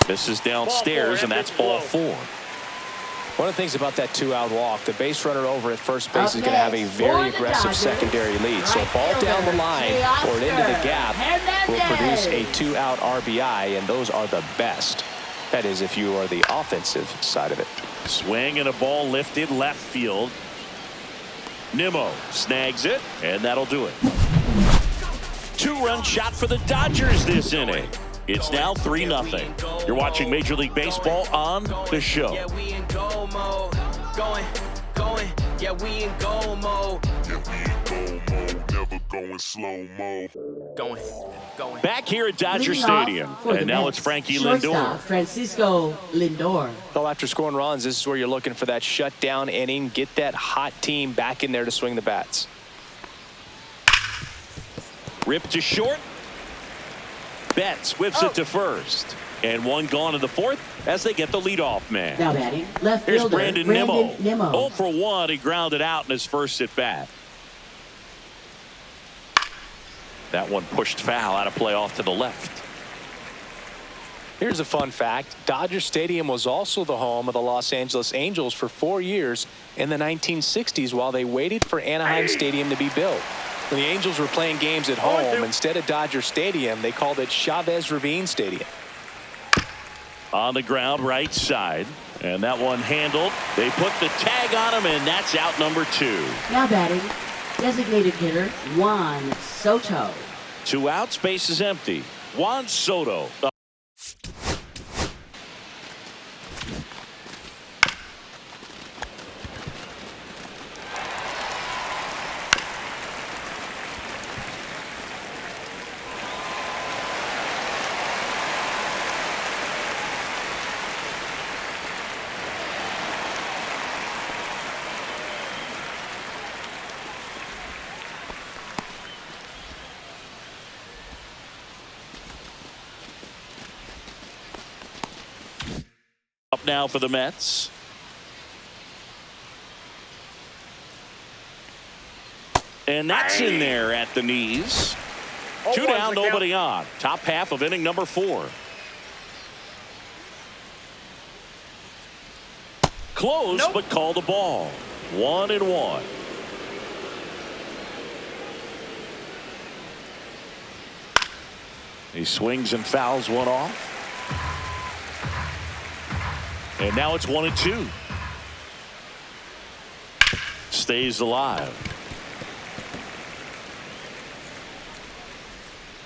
This is downstairs, and that's ball 4. One of the things about that 2-out walk, the base runner over at first base is going to have a very aggressive secondary lead. So a ball down the line or into the gap will produce a 2-out RBI, and those are the best. That is, if you are the offensive side of it. Swing and a ball lifted left field. Nimmo snags it, and that'll do it. 2-run shot for the Dodgers this inning. It's now 3-0. You're watching Major League Baseball on The Show. Yeah, we in goal mode. Going. Yeah, we in goal mode. Never going slow-mo. Going. Back here at Dodger Stadium. And now it's Frankie Lindor. Francisco Lindor. Well, after scoring runs, this is where you're looking for that shutdown inning. Get that hot team back in there to swing the bats. Ripped to short. Betts whips it to first. And one gone in the fourth as they get the leadoff man. Now batting, left Here's fielder, Brandon Nimmo. Nimmo. 0 for 1. He grounded out in his first at bat. That one pushed foul out of play off to the left. Here's a fun fact. Dodger Stadium was also the home of the Los Angeles Angels for 4 years in the 1960s while they waited for Anaheim Stadium to be built. When the Angels were playing games at home, instead of Dodger Stadium, they called it Chavez Ravine Stadium. On the ground, right side. And that one handled. They put the tag on him, and that's out number 2. Now batting, designated hitter Juan Soto. 2 outs, base is empty. Juan Soto. Up now for the Mets. And that's in there at the knees. 2 down, nobody on. Top half of inning number 4. Close, but call the ball. 1-1. He swings and fouls one off. And now it's 1-2. Stays alive.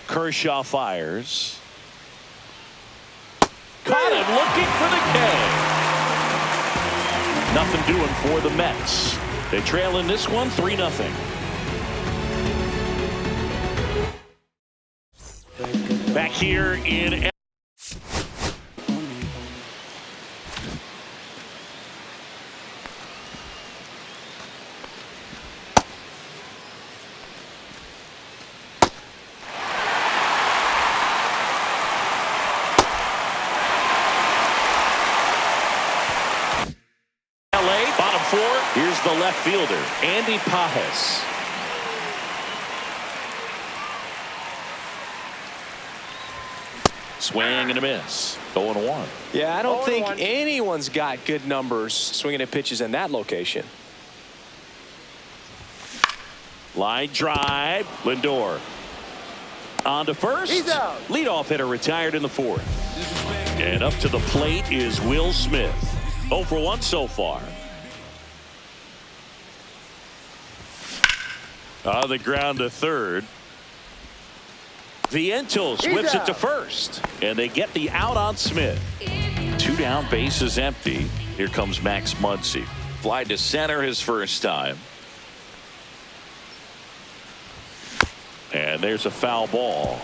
Kershaw fires. Caught him looking for the K. Nothing doing for the Mets. They trail in this one 3-0. Back here in here's the left fielder, Andy Pajes. Swing and a miss. 0-1. Yeah, I don't think anyone's got good numbers swinging at pitches in that location. Line drive. Lindor on to first. He's out. Leadoff hitter retired in the 4th. And up to the plate is Will Smith. 0 for 1 so far. On the ground to third. Vientos whips it to first. And they get the out on Smith. 2 down, base is empty. Here comes Max Muncy. Fly to center his first time. And there's a foul ball.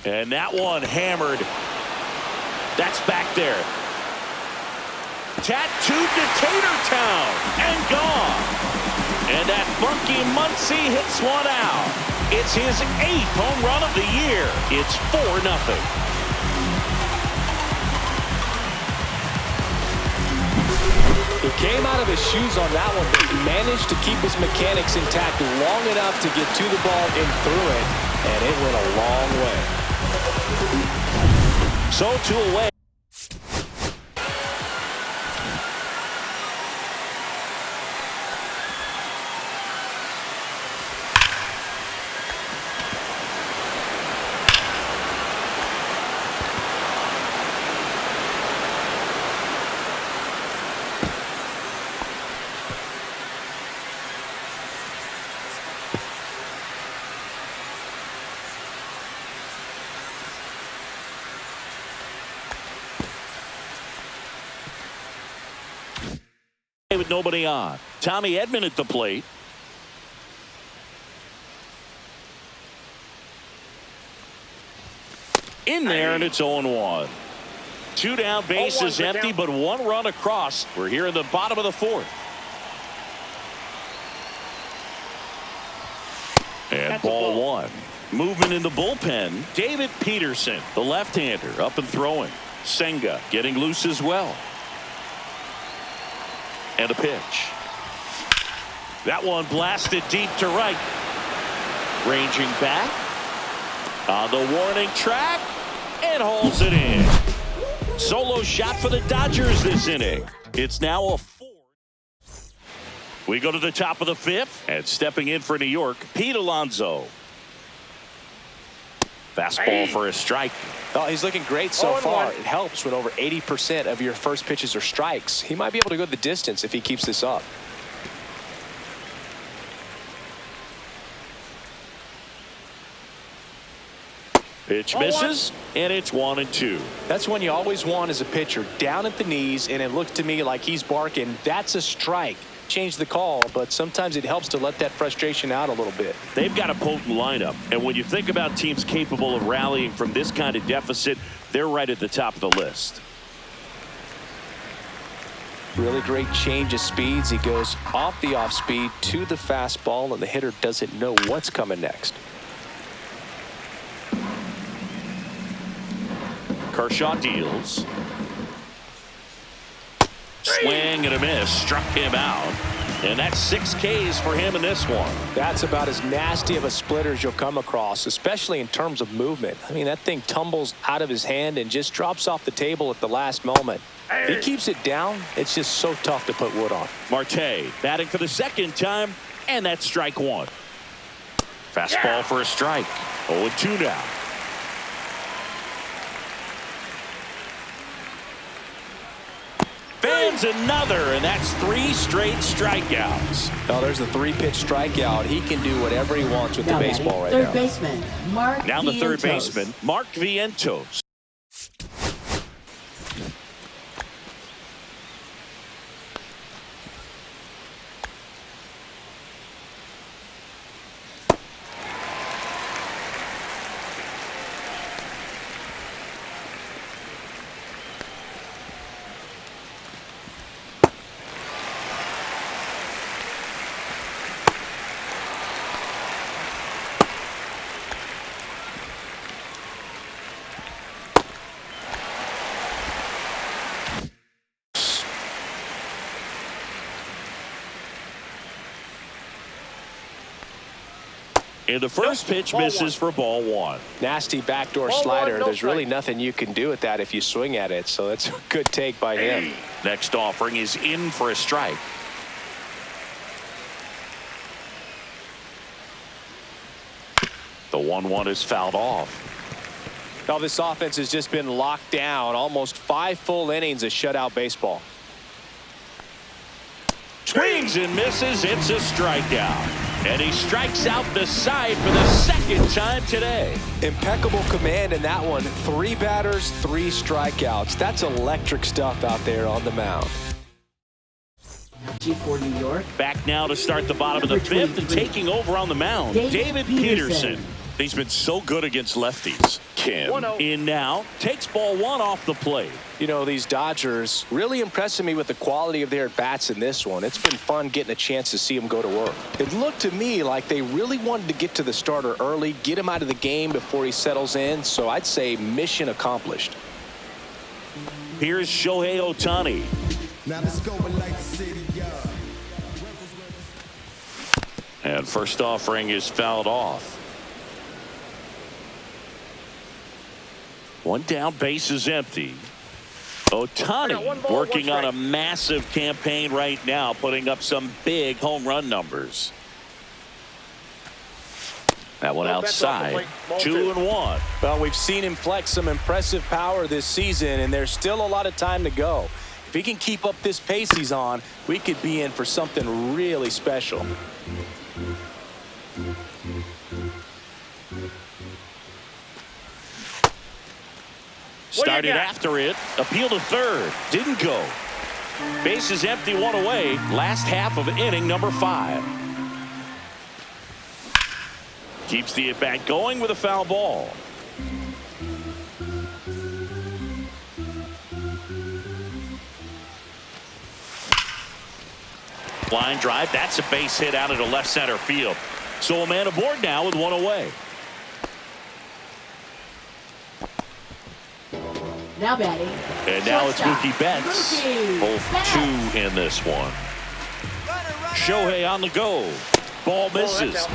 And that one hammered. That's back there. Tattooed to Tatertown and gone. And that funky Muncy hits one out. It's his 8th home run of the year. It's 4-0. He came out of his shoes on that one, but he managed to keep his mechanics intact long enough to get to the ball and through it, and it went a long way. So 2 away. With nobody on. Tommy Edman at the plate. In there, and it's 0-1. 2 down, bases empty, but 1 run across. We're here in the bottom of the 4th. And ball 1. Movement in the bullpen. David Peterson, the left-hander, up and throwing. Senga getting loose as well. And a pitch. That one blasted deep to right. Ranging back on the warning track and hauls it in. Solo shot for the Dodgers this inning. It's now a 4. We go to the top of the 5th, and stepping in for New York, Pete Alonso. Fastball for a strike. Oh, he's looking great so far. It helps when over 80% of your first pitches are strikes. He might be able to go the distance if he keeps this up. Pitch misses, and it's 1-2. That's when you always want as a pitcher, down at the knees, and it looks to me like he's barking, that's a strike. Change the call, but sometimes it helps to let that frustration out a little bit. They've got a potent lineup, and when you think about teams capable of rallying from this kind of deficit, they're right at the top of the list. Really great change of speeds. He goes off the off speed to the fastball, and the hitter doesn't know what's coming next. Kershaw deals. Swing and a miss. Struck him out. And that's 6 Ks for him in this one. That's about as nasty of a splitter as you'll come across, especially in terms of movement. I mean, that thing tumbles out of his hand and just drops off the table at the last moment. If he keeps it down, it's just so tough to put wood on. Marte batting for the 2nd time, and that's strike 1. Fastball for a strike. 0-2 now. Fans another, and that's 3 straight strikeouts. Oh, there's the 3-pitch strikeout. He can do whatever he wants with the baseball right now. Third baseman, Mark Now the third Vientos. baseman, Mark Vientos. And the first pitch misses for ball 1. Nasty backdoor slider. There's really nothing you can do with that if you swing at it, so that's a good take by him. Next offering is in for a strike. The 1-1 is fouled off. Now this offense has just been locked down. Almost 5 full innings of shutout baseball. Swings and misses. It's a strikeout. And he strikes out the side for the 2nd time today. Impeccable command in that one. 3 batters, 3 strikeouts. That's electric stuff out there on the mound. For New York. Back now to start the bottom of the 5th and taking over on the mound, David Peterson. He's been so good against lefties. Kim in now, takes ball one off the plate. You know, these Dodgers really impressing me with the quality of their at-bats in this one. It's been fun getting a chance to see them go to work. It looked to me like they really wanted to get to the starter early, get him out of the game before he settles in. So I'd say mission accomplished. Here's Shohei Ohtani. Now let's go and light the city up. And first offering is fouled off. One down, base is empty. Ohtani working on a massive campaign right now, putting up some big home run numbers. That one outside. 2-1. Well, we've seen him flex some impressive power this season, and there's still a lot of time to go. If he can keep up this pace he's on, we could be in for something really special. Started after it. Appeal to third. Didn't go. Base is empty, one away. Last half of inning number 5. Keeps the at-bat going with a foul ball. Line drive. That's a base hit out into left center field. So a man aboard now with one away. Now batting. And now it's shortstop, Mookie Betts. Mookie Both Betts. 2 in this one. Shohei on the go. Ball misses.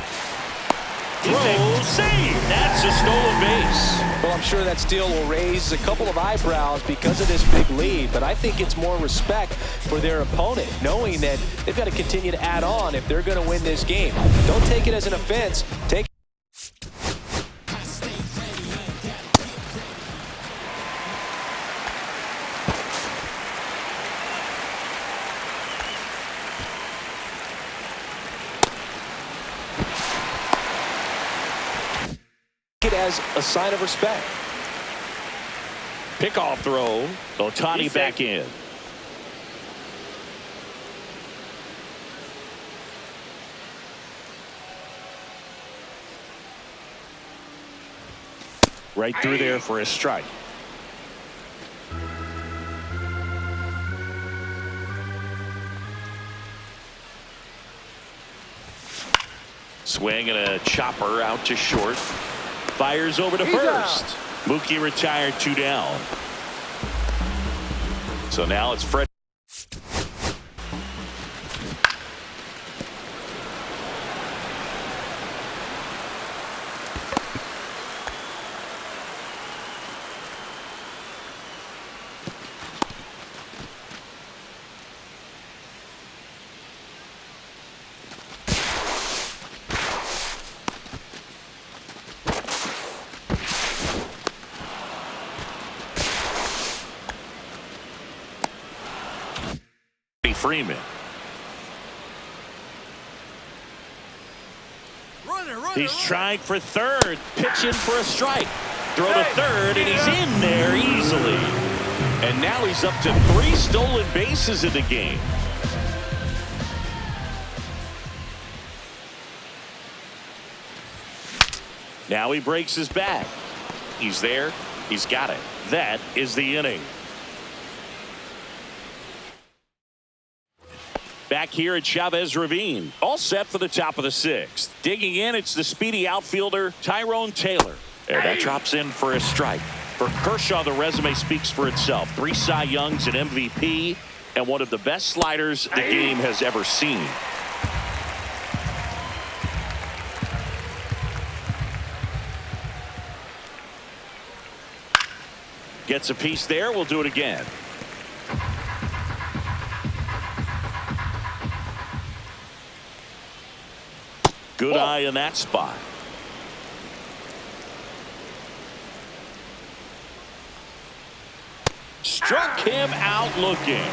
Throw, save. That's a stolen base. Well, I'm sure that steal will raise a couple of eyebrows because of this big lead, but I think it's more respect for their opponent, knowing that they've got to continue to add on if they're going to win this game. Don't take it as an offense. Take it as a sign of respect. Pickoff throw. Ohtani back in. Right through there for a strike. Swing and a chopper out to short. Fires over to first. Mookie retired, 2 down. So now it's Fred. Freeman. He's trying for third, pitching for a strike. Throw to third, and he's in there easily. And now he's up to 3 stolen bases in the game. Now he breaks his back. He's there. He's got it. That is the inning. Back here at Chavez Ravine. All set for the top of the 6th. Digging in, it's the speedy outfielder, Tyrone Taylor. And that drops in for a strike. For Kershaw, the resume speaks for itself. 3 Cy Youngs, an MVP, and one of the best sliders the game has ever seen. Gets a piece there. We'll do it again. Good eye in that spot. Struck him out looking.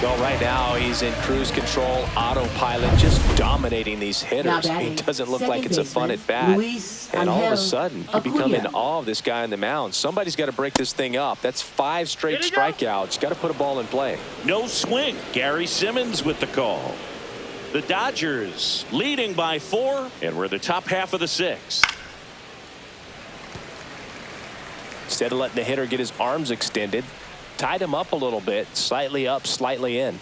Well, right now he's in cruise control, autopilot, just dominating these hitters. He doesn't look like it's a fun at bat. And all of a sudden, you become in awe of this guy on the mound. Somebody's got to break this thing up. That's 5 straight strikeouts. Got to put a ball in play. No swing. Gary Simmons with the call. The Dodgers leading by 4, and we're in the top half of the 6th. Instead of letting the hitter get his arms extended, tied him up a little bit, slightly up, slightly in.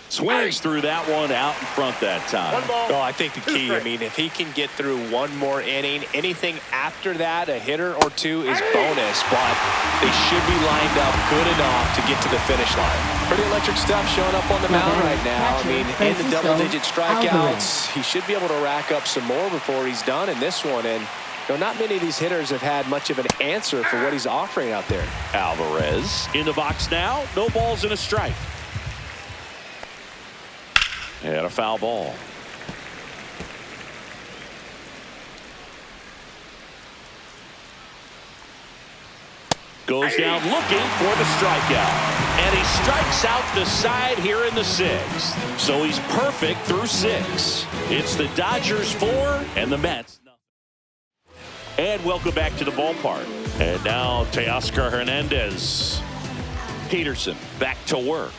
Swings through that one out in front that time. Oh, I think the key, I mean, if he can get through one more inning, anything after that, a hitter or two is bonus, but they should be lined up good enough to get to the finish line. Pretty electric stuff showing up on the mound right now. I mean, in the double-digit strikeouts, he should be able to rack up some more before he's done in this one. And not many of these hitters have had much of an answer for what he's offering out there. Alvarez in the box now. No balls and a strike. And a foul ball. Goes down looking for the strikeout. And he strikes out the side here in the 6th. So he's perfect through 6. It's the Dodgers 4 and the Mets nothing. And welcome back to the ballpark. And now Teoscar Hernandez. Peterson back to work.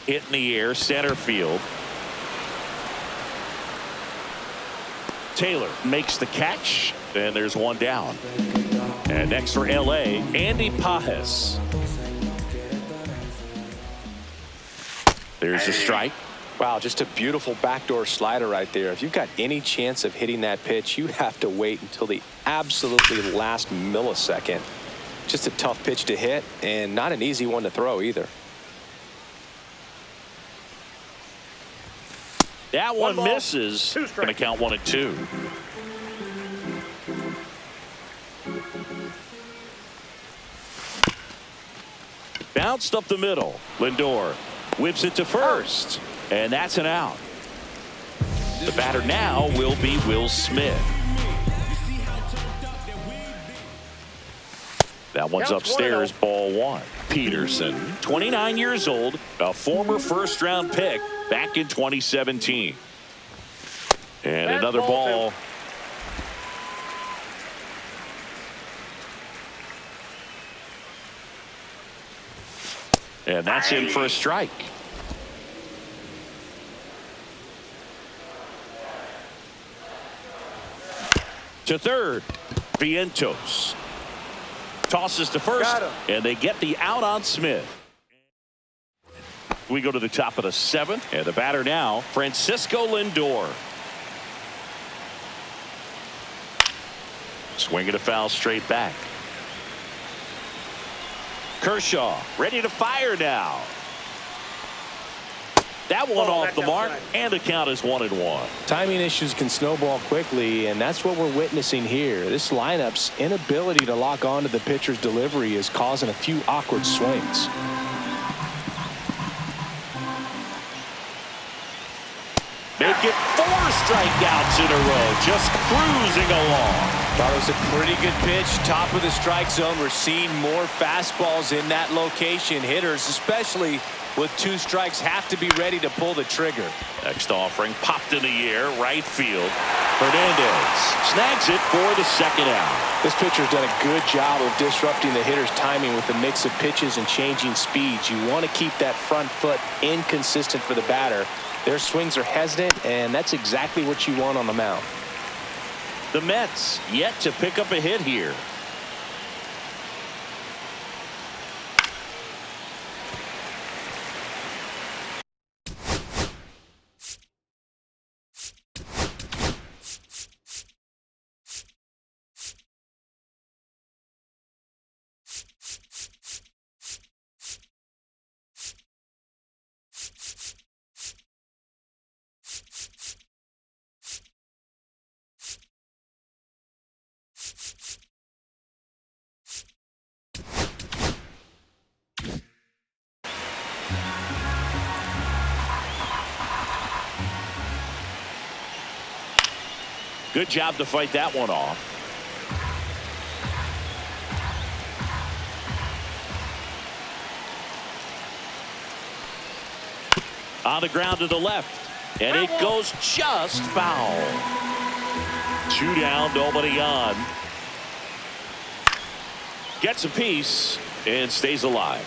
Hit in the air, center field. Taylor makes the catch, and there's one down. And next for LA, Andy Pajes. There's a strike. Wow, just a beautiful backdoor slider right there. If you've got any chance of hitting that pitch, you have to wait until the absolutely last millisecond. Just a tough pitch to hit, and not an easy one to throw either. That one misses. Going to count 1-2. Bounced up the middle. Lindor whips it to first. And that's an out. The batter now will be Will Smith. That one's upstairs, ball 1. Peterson, 29 years old, a former first-round pick back in 2017. And another ball. And that's in for a strike. To third, Vientos. Tosses to first, and they get the out on Smith. We go to the top of the 7th, and the batter now, Francisco Lindor. Swinging a foul straight back. Kershaw ready to fire now. That one off the mark, and the count is 1-1. Timing issues can snowball quickly, and that's what we're witnessing here. This lineup's inability to lock onto the pitcher's delivery is causing a few awkward swings. Make it 4 strikeouts in a row, just cruising along. Thought it was a pretty good pitch, top of the strike zone. We're seeing more fastballs in that location. Hitters, especially with 2 strikes, have to be ready to pull the trigger. Next offering popped in the air, right field. Hernandez snags it for the 2nd out. This pitcher's done a good job of disrupting the hitter's timing with the mix of pitches and changing speeds. You want to keep that front foot inconsistent for the batter. Their swings are hesitant, and that's exactly what you want on the mound. The Mets yet to pick up a hit here. Good job to fight that one off. On the ground to the left, and it goes just foul. 2 down, nobody on. Gets a piece and stays alive.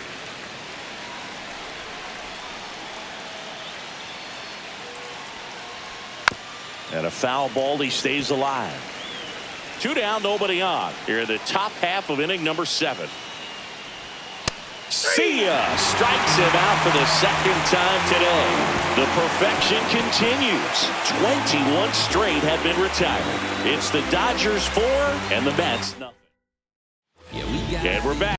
And a foul ball. He stays alive. 2 down, nobody on. Here in the top half of inning number 7. See ya! Strikes him out for the second time today. The perfection continues. 21 straight have been retired. It's the Dodgers 4 and the Mets nothing. And we're back.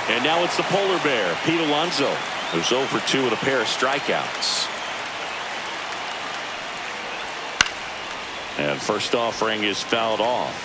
And now it's the polar bear, Pete Alonso, who's 0 for 2 with a pair of strikeouts. And first offering is fouled off.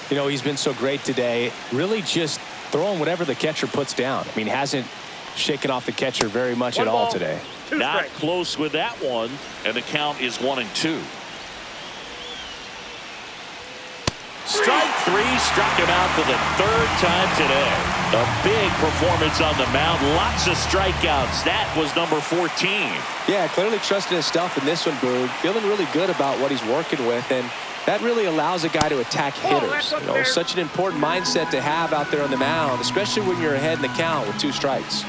You know, he's been so great today. Really just throwing whatever the catcher puts down. I mean, hasn't shaken off the catcher very much at all today. Not close with that one. And the count is 1-2. Strike 3, struck him out for the 3rd time today. A big performance on the mound. Lots of strikeouts. That was number 14. Yeah, clearly trusting his stuff in this one, Boog. Feeling really good about what he's working with, and that really allows a guy to attack hitters. You know, such an important mindset to have out there on the mound, especially when you're ahead in the count with 2 strikes.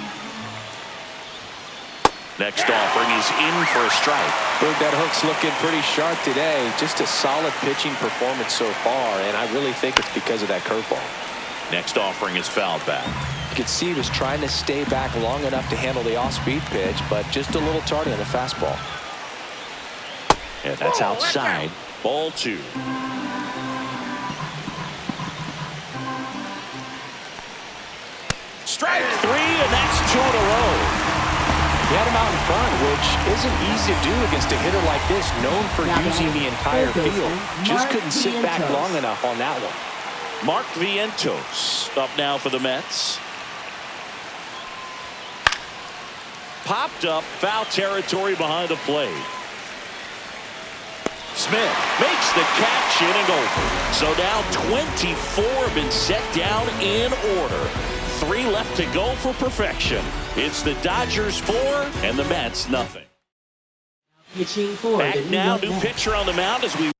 Next offering is in for a strike. Boog, that hook's looking pretty sharp today. Just a solid pitching performance so far, and I really think it's because of that curveball. Next offering is fouled back. You could see he was trying to stay back long enough to handle the off-speed pitch, but just a little tardy on the fastball. And that's outside. Ball 2. Strike 3, and that's 2 in a row. He had him out in front, which isn't easy to do against a hitter like this, known for using the entire field. Just couldn't sit back long enough on that one. Mark Vientos up now for the Mets. Popped up, foul territory behind the plate. Smith makes the catch, inning over. So now 24 have been set down in order. 3 left to go for perfection. It's the Dodgers 4 and the Mets nothing. Pitching for Back the New now, York new Mets. pitcher on the mound as we.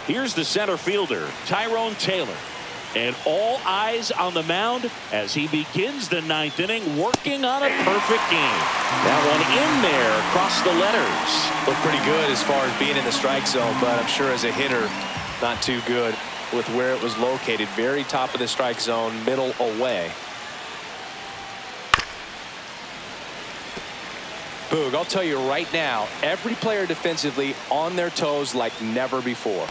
Here's the center fielder, Tyrone Taylor. And all eyes on the mound as he begins the 9th inning, working on a perfect game. That one in there across the letters. Looked pretty good as far as being in the strike zone, but I'm sure as a hitter, not too good with where it was located. Very top of the strike zone, middle away. Boog, I'll tell you right now, every player defensively on their toes like never before.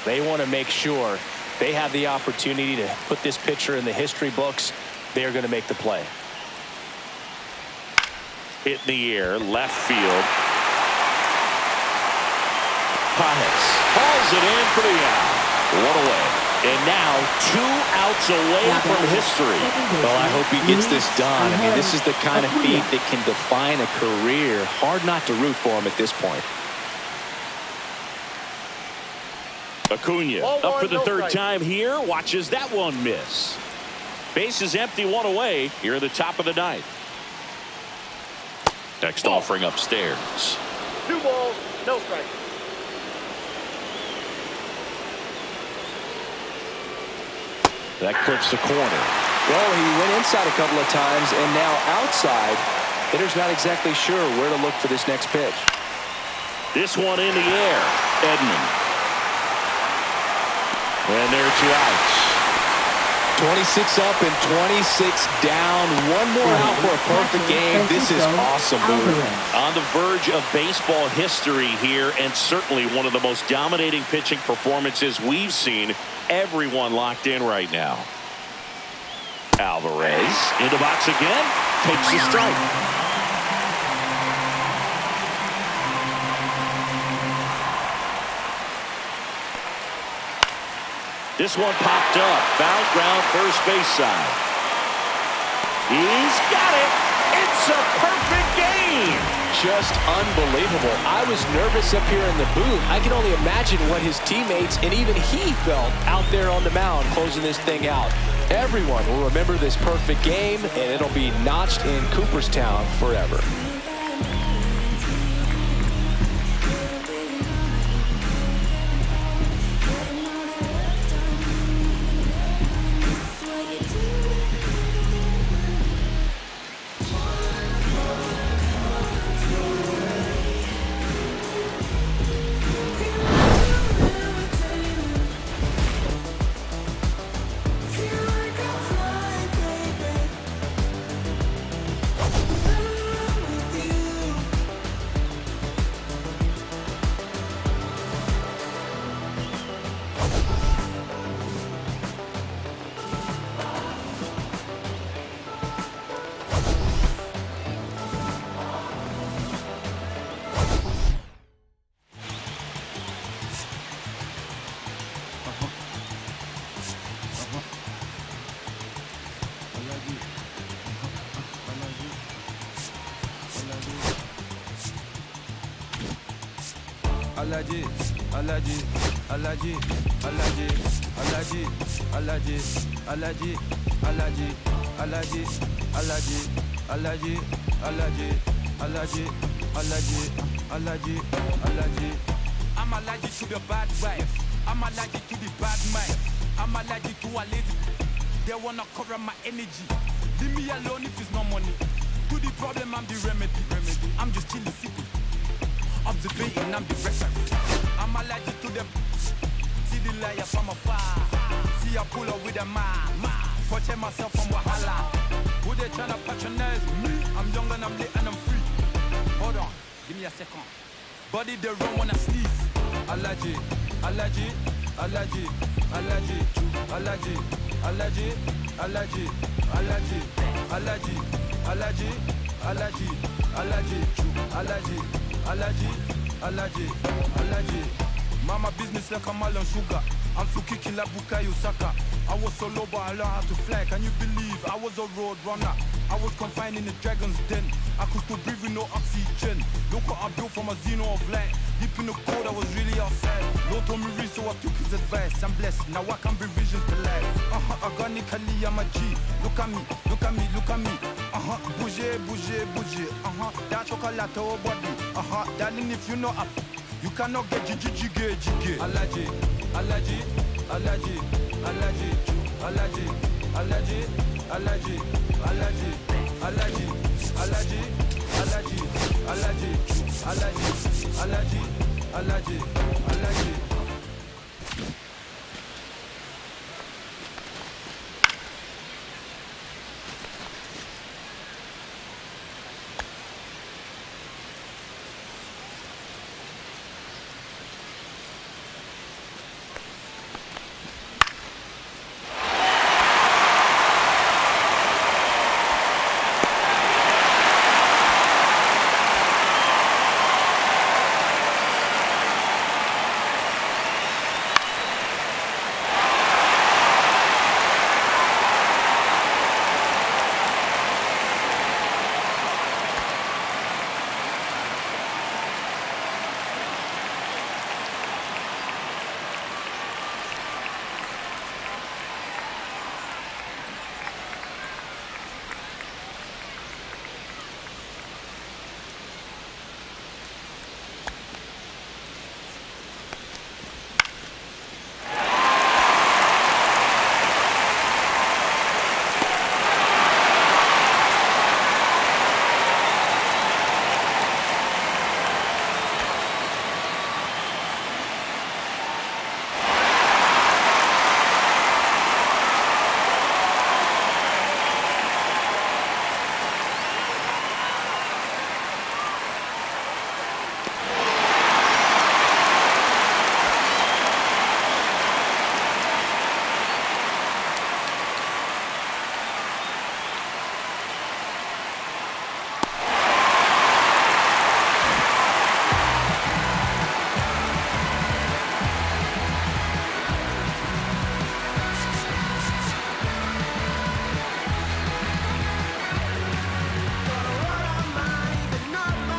They want to make sure they have the opportunity to put this pitcher in the history books. They are going to make the play. Hit in the air, left field. Pajes hauls it in for the out. 1 away. And now 2 outs away from history. Well, I hope he gets this done. I mean, this is the kind of feat that can define a career. Hard not to root for him at this point. Acuna up for the 3rd time here. Watches that one miss. Base is empty, 1 away here at the top of the 9th. Next offering upstairs. 2 balls, no strike. That clips the corner. Well, he went inside a couple of times, and now outside. Hitter's not exactly sure where to look for this next pitch. This one in the air. Edman. And there are 2 outs. 26 up and 26 down. 1 more out for a perfect game. This is awesome, Boog. On the verge of baseball history here, and certainly one of the most dominating pitching performances we've seen. Everyone locked in right now. Alvarez in the box again. Takes the strike. This one popped up. Foul ground first base side. He's got it. It's a perfect game. Just unbelievable. I was nervous up here in the booth. I can only imagine what his teammates and even he felt out there on the mound closing this thing out. Everyone will remember this perfect game, and it'll be notched in Cooperstown forever. Alaji, Alaji, Alaji, Alaji, Alaji, Alaji, Alaji, Alaji, Alaji, Alaji, Alaji, Alaji, Alaji, Alaji, Alaji, Alaji. I'm allergic to the bad vibes. I'm allergic to the bad mind. I'm allergic to a lazy. They wanna cover my energy. Leave me alone if it's no money. To the problem, I'm the remedy. I'm just chilling, sipping. Observating, I'm the reference. I'm allergic to them. See the liar from afar. See I pull up with a man. Protect myself from Wahala. Who they tryna patronize me? I'm young and I'm lit and I'm free. Hold on, give me a second. Body they run when I sneeze. Allergy, allergy, allergy, allergy, allergy, allergy, allergy, allergy, allergy, allergy, allergy, allergy, allergy. Allergy, allergy, allergy. Mama business like a melon sugar. I'm so kicking like Bukayo Saka. I was so low but I learned how to fly. Can you believe I was a road runner? I was confined in the dragon's den. I could still breathe with no oxygen. Look what I built from a xeno of light. Deep in the cold, I was really outside. Lord told me read, so I took his advice. I'm blessed, now I can bring visions to life. Organically, I'm a G. Look at me, look at me, look at me. Bouger, bouger, bouger. That chocolate over body. Darling, if you know up, you cannot get jiggy. Allergy, allergy, allergy, allergy, allergy, allergy, allergy, allergy, allergy, allergy, allergy, allergy, allergy, allergy, allergy, allergy.